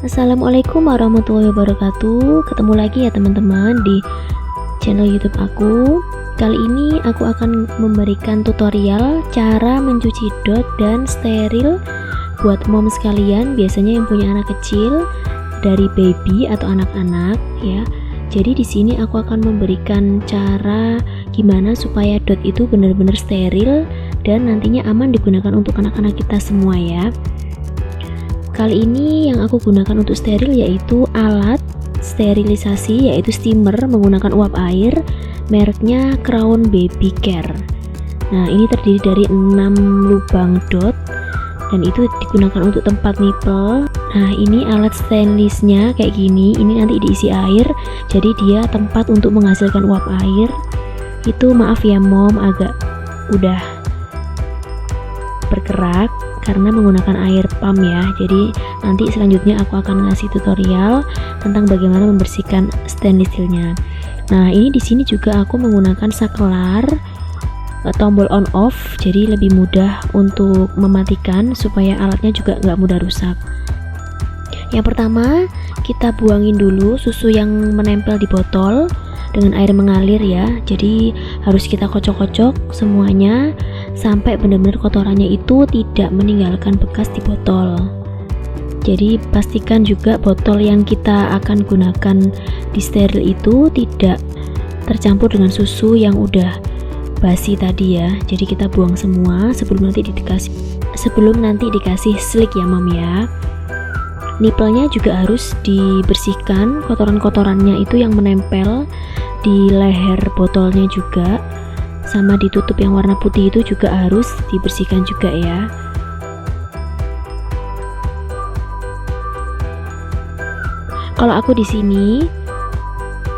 Assalamualaikum warahmatullahi wabarakatuh. Ketemu lagi ya teman-teman di channel YouTube aku. Kali ini aku akan memberikan tutorial cara mencuci dot dan steril buat mom sekalian, biasanya yang punya anak kecil, dari baby atau anak-anak ya. Jadi di sini aku akan memberikan cara gimana supaya dot itu benar-benar steril dan nantinya aman digunakan untuk anak-anak kita semua ya. Kali ini yang aku gunakan untuk steril yaitu alat sterilisasi, yaitu steamer menggunakan uap air, mereknya Crown Baby Care. Nah, ini terdiri dari 6 lubang dot dan itu digunakan untuk tempat nipple. Nah, ini alat stainlessnya kayak gini, ini nanti diisi air, jadi dia tempat untuk menghasilkan uap air. Itu maaf ya mom, agak udah bergerak karena menggunakan air pump ya. Jadi nanti selanjutnya aku akan ngasih tutorial tentang bagaimana membersihkan stainless steelnya. Nah, ini di sini juga aku menggunakan saklar tombol on off, jadi lebih mudah untuk mematikan supaya alatnya juga nggak mudah rusak. Yang pertama, kita buangin dulu susu yang menempel di botol dengan air mengalir ya. Jadi harus kita kocok-kocok semuanya sampai benar-benar kotorannya itu tidak meninggalkan bekas di botol. Jadi pastikan juga botol yang kita akan gunakan di steril itu tidak tercampur dengan susu yang udah basi tadi ya. Jadi kita buang semua sebelum nanti dikasih slick ya mom ya. Nipelnya juga harus dibersihkan, kotoran-kotorannya itu yang menempel di leher botolnya juga, sama ditutup yang warna putih itu juga harus dibersihkan juga ya. Kalau aku di sini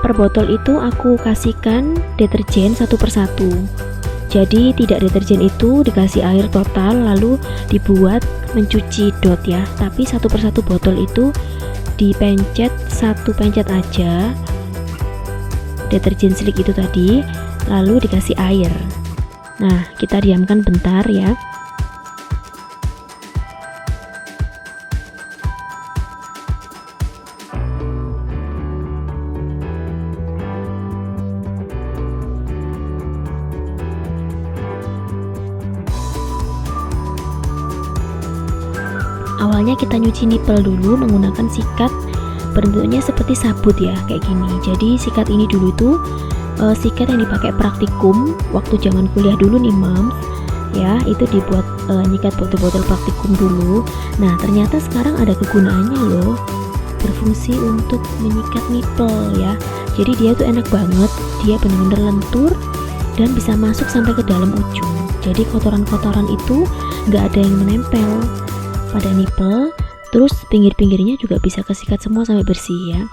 per botol itu aku kasihkan deterjen satu persatu. Jadi tidak deterjen itu dikasih air total lalu dibuat mencuci dot ya, tapi satu persatu botol itu dipencet, satu pencet aja deterjen slick itu tadi, lalu dikasih air. Nah, kita diamkan bentar ya. Awalnya kita nyuci nipple dulu menggunakan sikat bentuknya seperti sabut ya, kayak gini. Jadi sikat ini dulu tuh sikat yang dipakai praktikum waktu zaman kuliah dulu nih mams ya, itu dibuat nyikat botol-botol praktikum dulu. Nah, ternyata sekarang ada kegunaannya loh, berfungsi untuk menyikat nipple ya. Jadi dia tuh enak banget, dia benar-benar lentur dan bisa masuk sampai ke dalam ujung. Jadi kotoran-kotoran itu nggak ada yang menempel pada nipple, terus pinggir-pinggirnya juga bisa kesikat semua sampai bersih ya.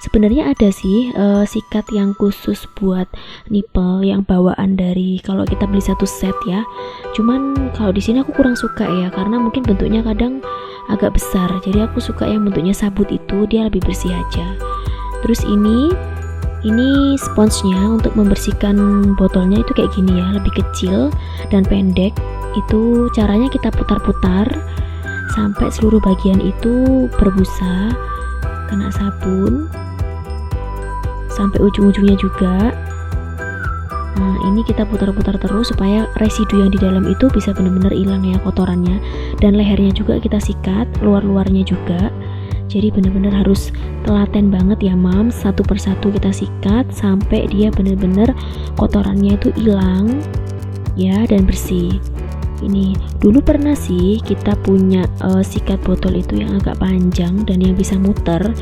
Sebenarnya ada sih sikat yang khusus buat nipple yang bawaan dari kalau kita beli satu set ya. Cuman kalau di sini aku kurang suka ya, karena mungkin bentuknya kadang agak besar. Jadi aku suka yang bentuknya sabut itu, dia lebih bersih aja. Terus ini sponsnya untuk membersihkan botolnya itu kayak gini ya, lebih kecil dan pendek. Itu caranya kita putar-putar sampai seluruh bagian itu berbusa, kena sabun sampai ujung-ujungnya juga. Nah, ini kita putar-putar terus supaya residu yang di dalam itu bisa benar-benar hilang ya kotorannya. Dan lehernya juga kita sikat, luar-luarnya juga. Jadi benar-benar harus telaten banget ya mams, satu persatu kita sikat sampai dia benar-benar kotorannya itu hilang ya dan bersih. Ini dulu pernah sih kita punya sikat botol itu yang agak panjang dan yang bisa muter,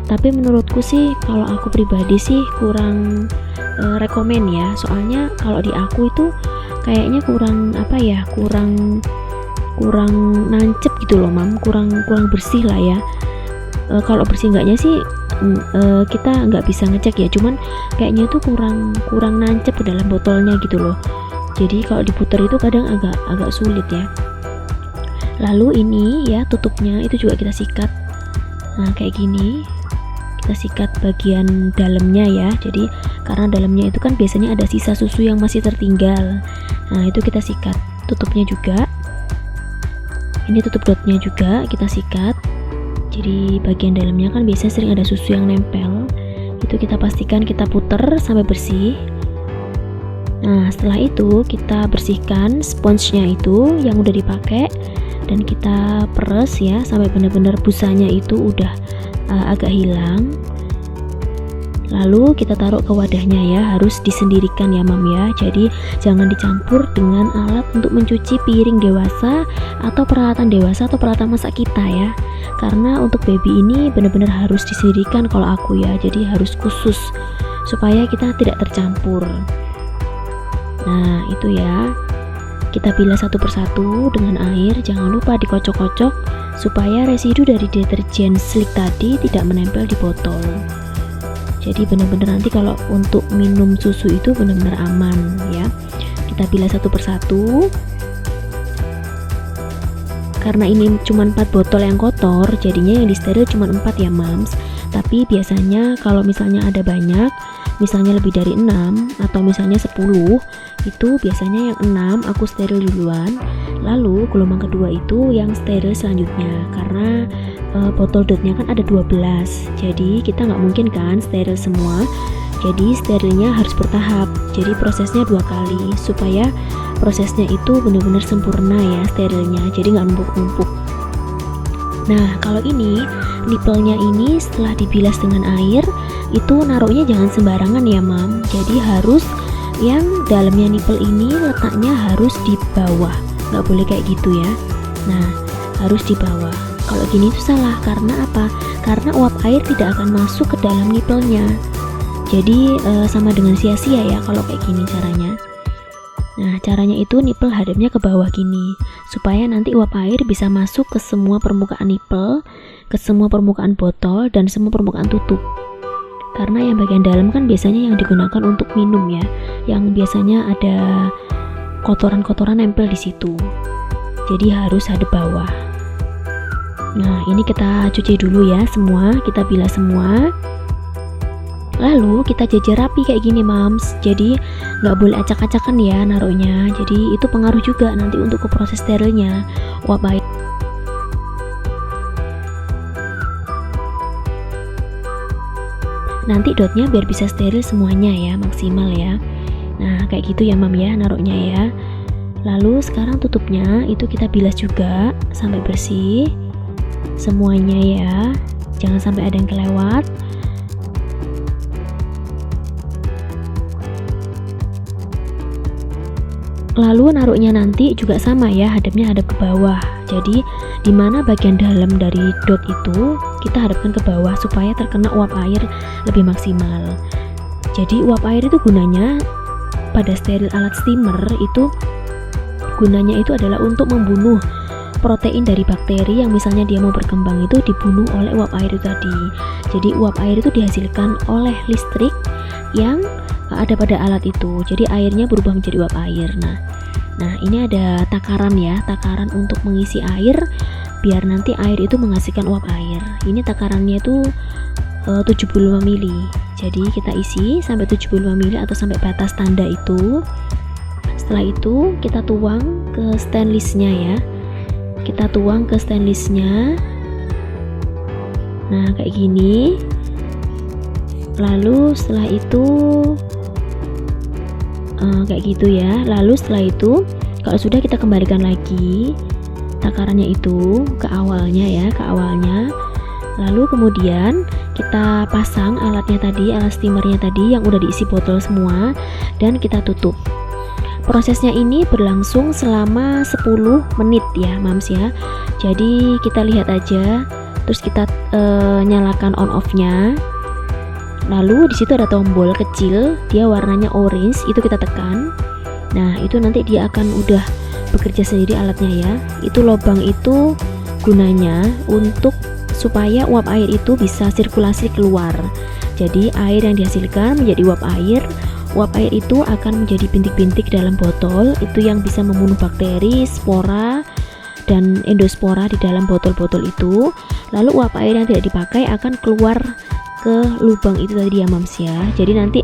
tapi menurutku sih kalau aku pribadi sih kurang rekomen ya. Soalnya kalau di aku itu kayaknya kurang apa ya, kurang nancep gitu loh mam, kurang bersih lah ya. Kalau bersih enggaknya sih kita nggak bisa ngecek ya, cuman kayaknya itu kurang nancep ke dalam botolnya gitu loh. Jadi kalau diputar itu kadang agak sulit ya. Lalu ini ya tutupnya itu juga kita sikat. Nah, kayak gini. Kita sikat bagian dalamnya ya. Jadi karena dalamnya itu kan biasanya ada sisa susu yang masih tertinggal. Nah, itu kita sikat. Tutupnya juga. Ini tutup dotnya juga kita sikat. Jadi bagian dalamnya kan biasanya sering ada susu yang nempel. Itu kita pastikan kita puter sampai bersih. Nah, setelah itu kita bersihkan sponsnya itu yang udah dipakai dan kita peres ya sampai benar-benar busanya itu udah agak hilang. Lalu kita taruh ke wadahnya ya, harus disendirikan ya mam ya. Jadi jangan dicampur dengan alat untuk mencuci piring dewasa atau peralatan dewasa atau peralatan masak kita ya. Karena untuk baby ini benar-benar harus disendirikan kalau aku ya. Jadi harus khusus supaya kita tidak tercampur. Nah, itu ya. Kita bilas satu persatu dengan air, jangan lupa dikocok-kocok supaya residu dari deterjen slick tadi tidak menempel di botol. Jadi benar-benar nanti kalau untuk minum susu itu benar-benar aman ya. Kita bilas satu persatu. Karena ini cuma 4 botol yang kotor, jadinya yang disteril cuma 4 ya mams. Tapi biasanya kalau misalnya ada banyak, misalnya lebih dari 6 atau misalnya 10, itu biasanya yang 6 aku steril duluan, lalu gelombang kedua itu yang steril selanjutnya. Karena botol dotnya kan ada 12, jadi kita nggak mungkin kan steril semua. Jadi sterilnya harus bertahap, jadi prosesnya 2 kali supaya prosesnya itu benar-benar sempurna ya sterilnya, jadi nggak numpuk-numpuk. Nah, kalau ini nipelnya ini setelah dibilas dengan air itu naruhnya jangan sembarangan ya mam. Jadi harus yang dalamnya nipel ini letaknya harus di bawah, nggak boleh kayak gitu ya. Nah, harus di bawah. Kalau gini itu salah, karena apa? Karena uap air tidak akan masuk ke dalam nipelnya. Jadi sama dengan sia-sia ya kalau kayak gini caranya. Nah, caranya itu nipel hadapnya ke bawah gini, supaya nanti uap air bisa masuk ke semua permukaan nipel, ke semua permukaan botol, dan semua permukaan tutup. Karena yang bagian dalam kan biasanya yang digunakan untuk minum ya, yang biasanya ada kotoran-kotoran nempel di situ. Jadi harus hadap bawah. Nah, ini kita cuci dulu ya semua, kita bilas semua. Lalu kita jajar rapi kayak gini mams. Jadi nggak boleh acak-acakan ya naruhnya. Jadi itu pengaruh juga nanti untuk ke proses sterilnya uap air. Nanti dotnya biar bisa steril semuanya ya, maksimal ya. Nah kayak gitu ya mam ya naruhnya ya. Lalu sekarang tutupnya itu kita bilas juga sampai bersih semuanya ya, jangan sampai ada yang kelewat. Lalu naruhnya nanti juga sama ya, hadapnya hadap ke bawah. Jadi dimana bagian dalam dari dot itu kita hadapkan ke bawah supaya terkena uap air lebih maksimal. Jadi uap air itu gunanya pada steril alat steamer itu gunanya itu adalah untuk membunuh protein dari bakteri yang misalnya dia mau berkembang itu dibunuh oleh uap air itu tadi. Jadi uap air itu dihasilkan oleh listrik yang ada pada alat itu. Jadi airnya berubah menjadi uap air. Nah ini ada takaran ya, takaran untuk mengisi air biar nanti air itu menghasilkan uap air. Ini takarannya itu 75 ml. Jadi kita isi sampai 75 ml atau sampai batas tanda itu. Setelah itu kita tuang ke stainlessnya ya. Kita tuang ke stainlessnya. Nah kayak gini. Lalu setelah itu kayak gitu ya. Lalu setelah itu kalau sudah kita kembalikan lagi takarannya itu ke awalnya ya, ke awalnya. Lalu kemudian kita pasang alatnya tadi, alat steamernya tadi yang udah diisi botol semua, dan kita tutup. Prosesnya ini berlangsung selama 10 menit ya mams ya. Jadi kita lihat aja, terus kita nyalakan on off-nya. Lalu di situ ada tombol kecil, dia warnanya orange, itu kita tekan. Nah, itu nanti dia akan udah bekerja sendiri alatnya ya. Itu lubang itu gunanya untuk supaya uap air itu bisa sirkulasi keluar. Jadi air yang dihasilkan menjadi uap air. Uap air itu akan menjadi bintik-bintik dalam botol, itu yang bisa membunuh bakteri, spora, dan endospora di dalam botol-botol itu. Lalu uap air yang tidak dipakai akan keluar ke lubang itu tadi ya mams ya. Jadi nanti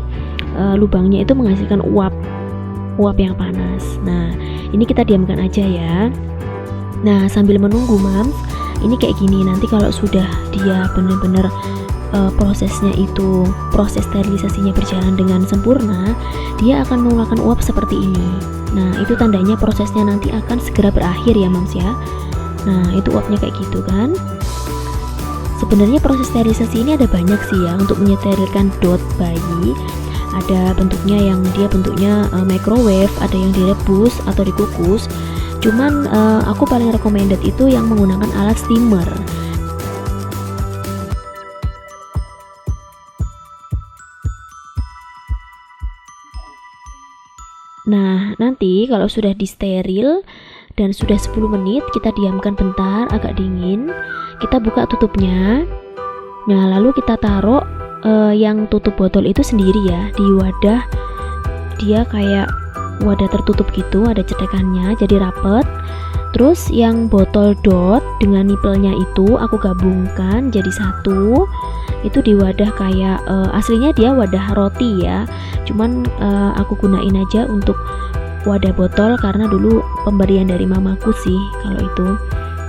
lubangnya itu menghasilkan uap yang panas. Nah ini kita diamkan aja ya. Nah sambil menunggu mams, Ini kayak gini, nanti kalau sudah dia benar-benar prosesnya itu, proses sterilisasinya berjalan dengan sempurna, dia akan mengeluarkan uap seperti ini. Nah, itu tandanya prosesnya nanti akan segera berakhir ya Moms ya. Nah, itu uapnya kayak gitu kan. Sebenarnya proses sterilisasi ini ada banyak sih ya untuk menyeterilkan dot bayi. Ada bentuknya yang dia bentuknya microwave, ada yang direbus atau dikukus. Cuman aku paling recommended itu yang menggunakan alat steamer. Nah, nanti kalau sudah disteril dan sudah 10 menit, kita diamkan bentar, agak dingin. Kita buka tutupnya. Nah, lalu kita taruh yang tutup botol itu sendiri ya di wadah. Dia kayak wadah tertutup gitu, ada cetekannya, jadi rapet. Terus yang botol dot dengan nipelnya itu aku gabungkan jadi satu. Itu di wadah kayak aslinya dia wadah roti ya, cuman aku gunain aja untuk wadah botol karena dulu pemberian dari mamaku sih kalau itu.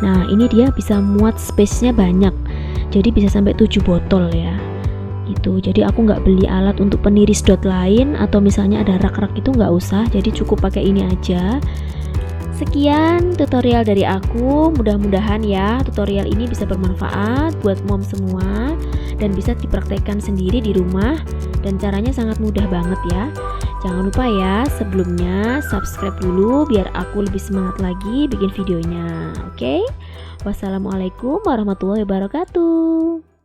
Nah, ini dia bisa muat space-nya banyak, jadi bisa sampai 7 botol ya gitu. Jadi aku nggak beli alat untuk peniris dot lain, atau misalnya ada rak-rak itu nggak usah, jadi cukup pakai ini aja. Sekian tutorial dari aku, mudah-mudahan ya tutorial ini bisa bermanfaat buat mom semua dan bisa dipraktekkan sendiri di rumah, dan caranya sangat mudah banget ya. Jangan lupa ya sebelumnya subscribe dulu biar aku lebih semangat lagi bikin videonya. Oke? Wassalamualaikum warahmatullahi wabarakatuh.